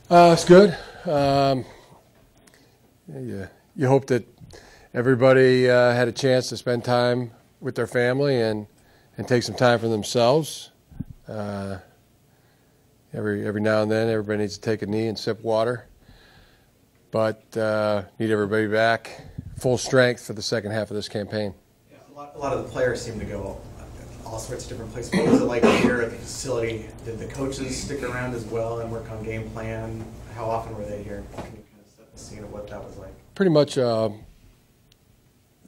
It's good. You hope that everybody had a chance to spend time with their family and take some time for themselves. Every now and then, everybody needs to take a knee and sip water. But need everybody back full strength for the second half of this campaign. Yeah, a lot of the players seem to go all sorts of different places. What was it like here at the facility? Did the coaches stick around as well and work on game plan? How often were they here? Can you kind of set the scene of what that was like? Pretty much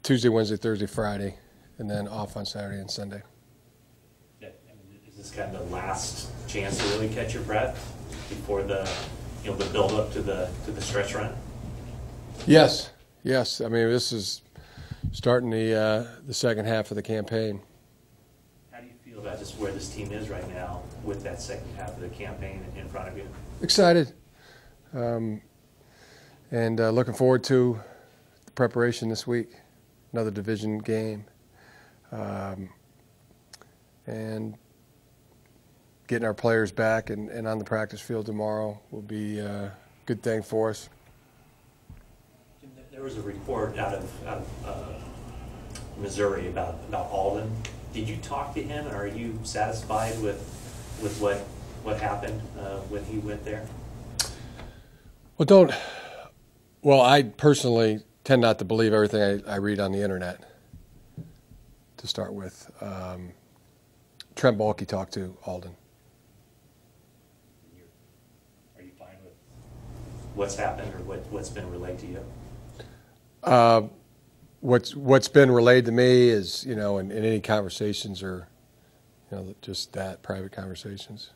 Tuesday, Wednesday, Thursday, Friday, and then off on Saturday and Sunday. Is this kind of the last chance to really catch your breath before the build up to the stretch run? Yes. I mean, this is starting the second half of the campaign. How do you feel about just where this team is right now with that second half of the campaign in front of you? Excited, and looking forward to the preparation this week. Another division game, and getting our players back and on the practice field tomorrow will be a good thing for us. There was a report out of Missouri about Alden. Did you talk to him, and are you satisfied with what happened when he went there? Well, I personally tend not to believe everything I read on the internet. To start with, Trent Baalke talked to Alden. Are you fine with what's happened or what's been relayed to you? What's been relayed to me is, in any conversations are, just that, private conversations.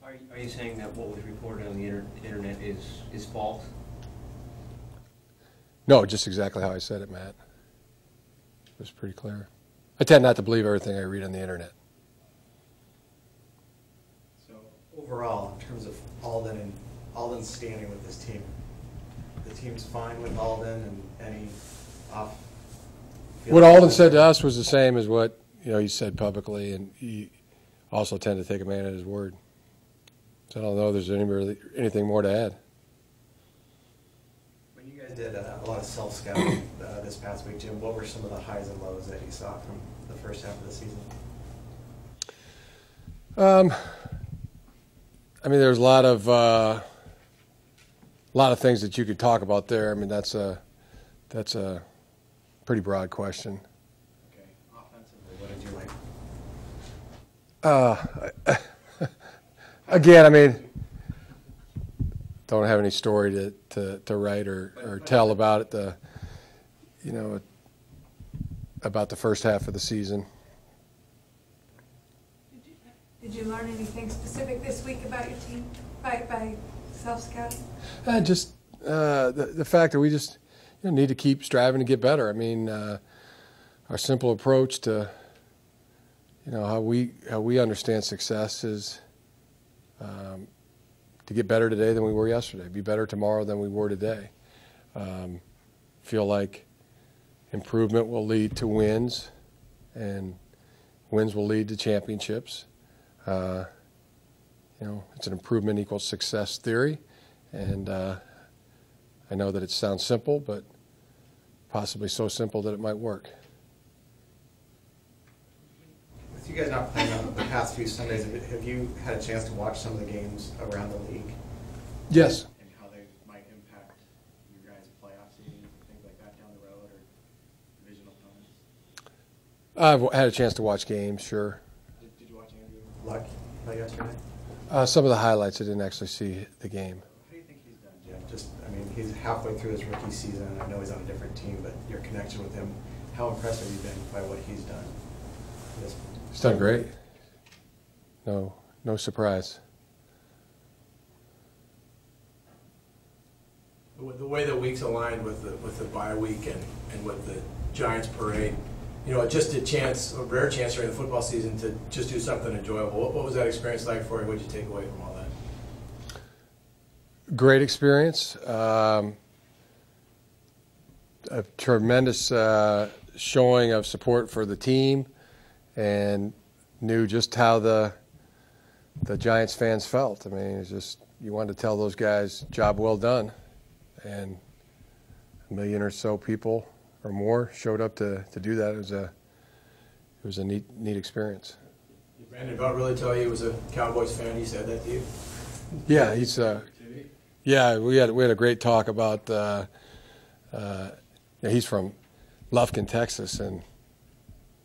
Are you saying that what was reported on the internet is false? No, just exactly how I said it, Matt. It was pretty clear. I tend not to believe everything I read on the internet. So overall, in terms of Alden's standing with this team, the team's fine with Alden and any off. What Alden said to us was the same as what he said publicly, and he also tended to take a man at his word. So I don't know if there's anything more to add. When you guys did a lot of self-scouting this past week, Jim, what were some of the highs and lows that you saw from the first half of the season? I mean, there's a lot of things that you could talk about there. I mean, that's a pretty broad question. Okay, offensively, what did you like? Again, I mean, don't have any story to write or tell about it. About the first half of the season. Did you learn anything specific this week about your team by self-scouting? Just the fact that we just need to keep striving to get better. I mean, our simple approach to how we understand success is to get better today than we were yesterday, be better tomorrow than we were today. Feel like improvement will lead to wins, and wins will lead to championships. It's an improvement equals success theory, and I know that it sounds simple, but possibly so simple that it might work. With you guys not playing on the past few Sundays, have you had a chance to watch some of the games around the league? Yes. And how they might impact your guys' playoff seedings and things like that down the road, or division opponents? I've had a chance to watch games, sure. Did you watch Andrew Luck play yesterday? Some of the highlights. I didn't actually see the game. How do you think he's done, Jim? He's halfway through his rookie season. I know he's on a different team, but your connection with him, how impressed have you been by what he's done? He's done great. No surprise. The way the weeks aligned with the bye week and with the Giants parade, just a rare chance during the football season to just do something enjoyable. What was that experience like for you? What did you take away from all that? Great experience. A tremendous showing of support for the team, and knew just how the the Giants fans felt. I mean, it's just you wanted to tell those guys, job well done. And 1 million or so people or more showed up to do that. It was a neat experience. Did Brandon Belt really tell you he was a Cowboys fan? He said that to you? Yeah, we had a great talk about he's from Lufkin, Texas, and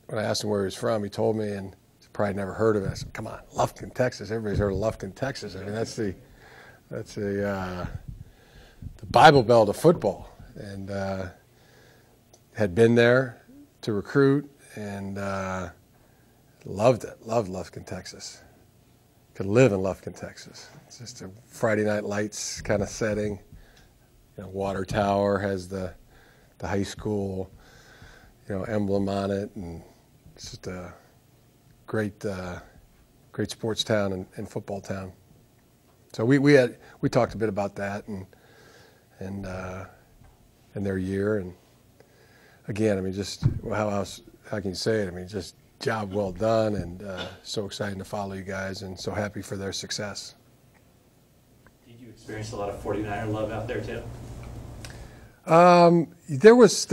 when I asked him where he was from, he told me, and he's probably never heard of it. I said, "Come on, Lufkin, Texas. Everybody's heard of Lufkin, Texas. I mean, that's the Bible Belt of football." And had been there to recruit and loved it. Loved Lufkin, Texas. Could live in Lufkin, Texas. It's just a Friday Night Lights kind of setting. Water Tower has the high school, emblem on it, and it's just a great sports town and football town. So we talked a bit about that and their year, and again, I mean, just how can you say it? I mean, just job well done, and so excited to follow you guys, and so happy for their success. Did you experience a lot of 49er love out there too? There was.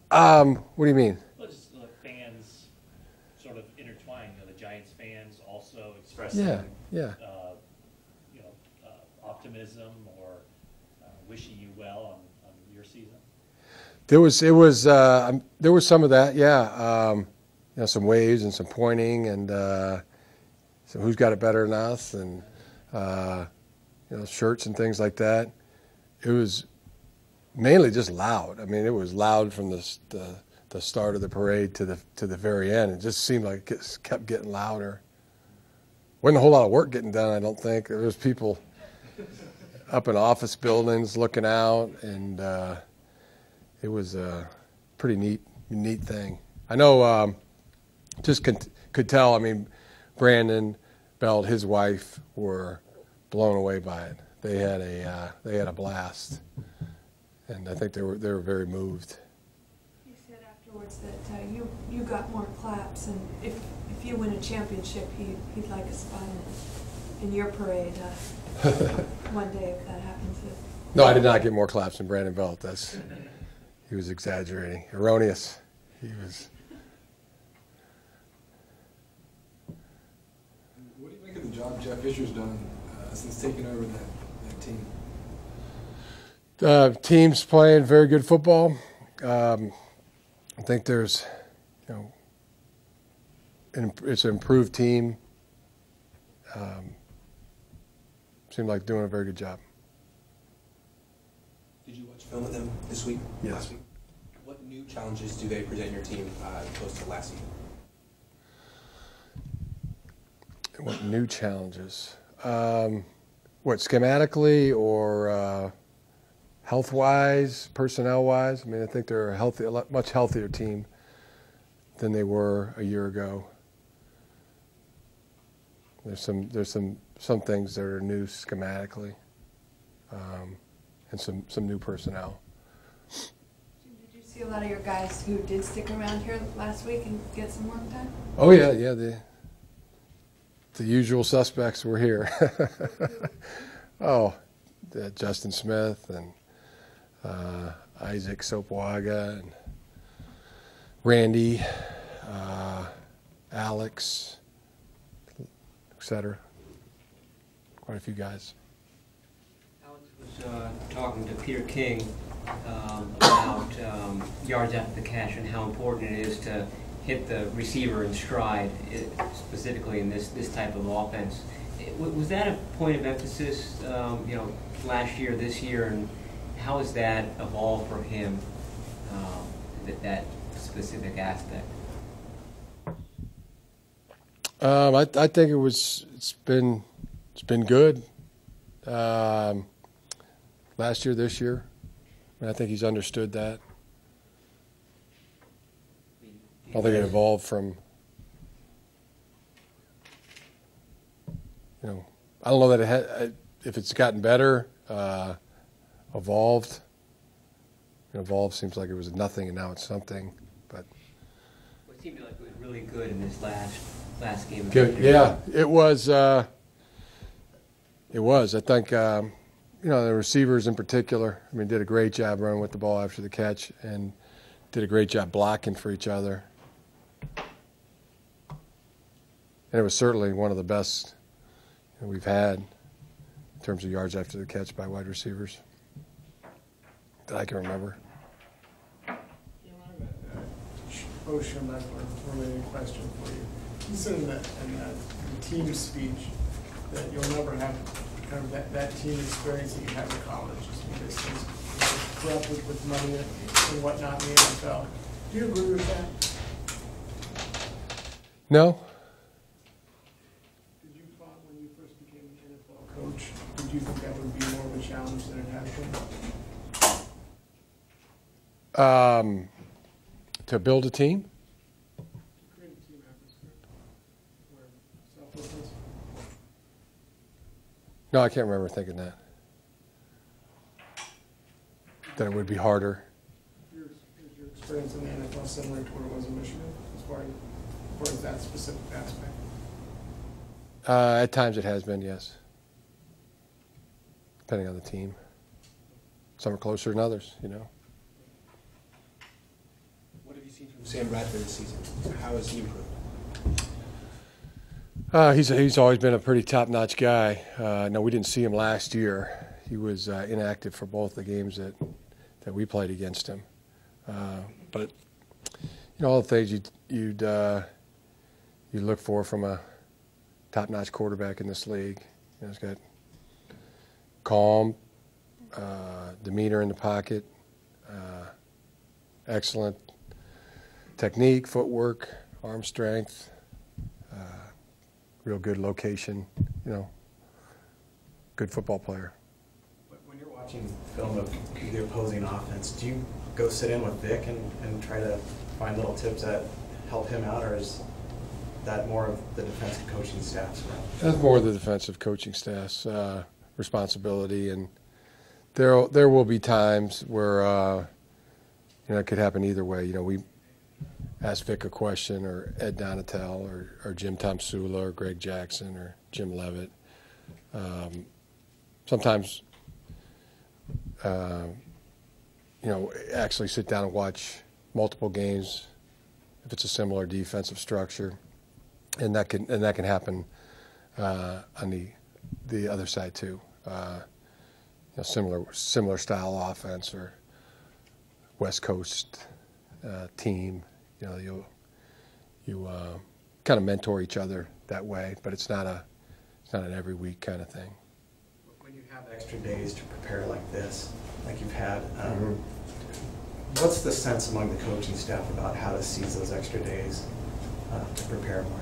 What do you mean? Well, just fans sort of intertwined. The Giants fans also expressing, optimism or wishing you well on your season. There was some of that, yeah. Some waves and some pointing, and so who's got it better than us, and shirts and things like that. It was mainly just loud. I mean, it was loud from the start of the parade to the very end. It just seemed like it kept getting louder. Wasn't a whole lot of work getting done, I don't think. There was people up in office buildings looking out, and it was a pretty neat thing. I know, just could tell. I mean, Brandon Belt, his wife, were blown away by it. They had a blast, and I think they were very moved. He said afterwards that you got more claps, and if you win a championship, he'd like a spot in your parade one day if that happens. No, I did not get more claps than Brandon Belt. He was exaggerating, erroneous. He was. What do you make of the job Jeff Fisher's done since taking over that team? Team's playing very good football. I think there's, it's an improved team. Seemed like doing a very good job. Did you watch film of them this week? Yes. Last week? What new challenges do they present your team opposed to last season? What new challenges? What, schematically or health-wise, personnel-wise? I mean, I think they're a much healthier team than they were a year ago. There's some things that are new schematically, and some new personnel. Did you see a lot of your guys who did stick around here last week and get some work done? Oh yeah. The usual suspects were here. Justin Smith and Isaac Sopoaga and Randy, Alex, etc. Quite a few guys. Alex was talking to Peter King about yards after the catch and how important it is to hit the receiver in stride, specifically in this type of offense. Was that a point of emphasis, last year, this year, and how has that evolved for him, that specific aspect? I think it's been good. Last year, this year, I think he's understood that. I don't think it evolved from, I don't know that if it's gotten better, evolved. Evolved seems like it was nothing and now it's something, but. Well, it seemed like it was really good in this last last game. Good. Yeah, it was. I think the receivers in particular. I mean, did a great job running with the ball after the catch, and did a great job blocking for each other. And it was certainly one of the best we've had in terms of yards after the catch by wide receivers that I can remember. Related question for you. You said in that team speech that you'll never have kind of that team experience that you had in college, just because things corrupted with money and whatnot in the NFL. Do you agree with that? No. Did you thought when you first became an NFL coach, did you think that would be more of a challenge than it has been? To build a team? Create a team atmosphere where selflessness. No, I can't remember thinking that. That it would be harder. Is your experience in the NFL similar to what it was in Michigan as far as that specific aspect? At times it has been, yes. Depending on the team. Some are closer than others, What have you seen from Sam Bradford this season? How has he improved? He's always been a pretty top-notch guy. No, we didn't see him last year. He was inactive for both the games that we played against him. But all the things you'd look for from a top-notch quarterback in this league. He's got calm, demeanor in the pocket, excellent technique, footwork, arm strength, real good location, good football player. When you're watching film of the opposing offense, do you go sit in with Vic and try to find little tips that help him out, or is that more of the defensive coaching staff's role? That's more the defensive coaching staff's responsibility, and there will be times where it could happen either way. We ask Vic a question, or Ed Donatel, or Jim Tomsula, or Greg Jackson, or Jim Levitt. Sometimes, actually sit down and watch multiple games if it's a similar defensive structure, and that can happen on the other side too. Similar style offense or West Coast team. You kind of mentor each other that way, but it's not an every week kind of thing. When you have extra days to prepare like this, like you've had, what's the sense among the coaching staff about how to seize those extra days to prepare more?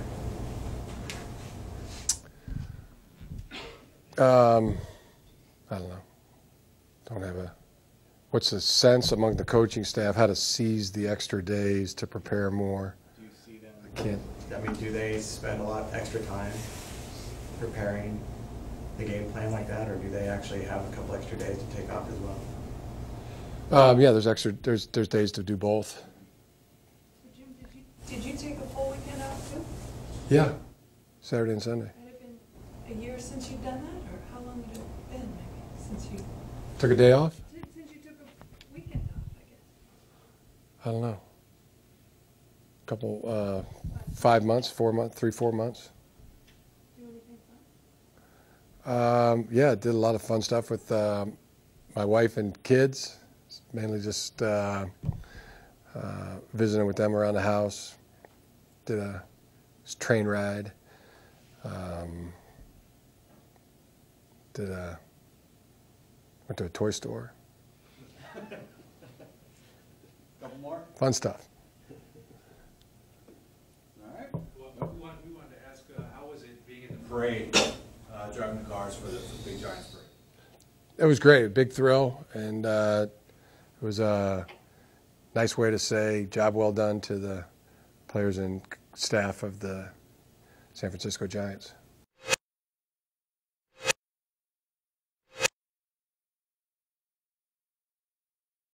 I don't know. What's the sense among the coaching staff how to seize the extra days to prepare more? Do you see them? I can't. Do they spend a lot extra time preparing the game plan like that, or do they actually have a couple extra days to take off as well? Yeah, there's days to do both. So Jim, did you take a full weekend off too? Yeah, Saturday and Sunday. Had it been a year since you'd done that, or how long had it been maybe since you Took a day off? since you took a weekend off? I guess. I don't know. Couple, 5 months, 4 months, 3-4 months. Do anything fun? Yeah, did a lot of fun stuff with my wife and kids. Mainly just visiting with them around the house. Did a train ride. Went to a toy store. Couple more? Fun stuff. All right. Well, we wanted to ask, how was it being in the parade, driving the cars for the big Giants parade? It was great, a big thrill, and it was a nice way to say job well done to the players and staff of the San Francisco Giants.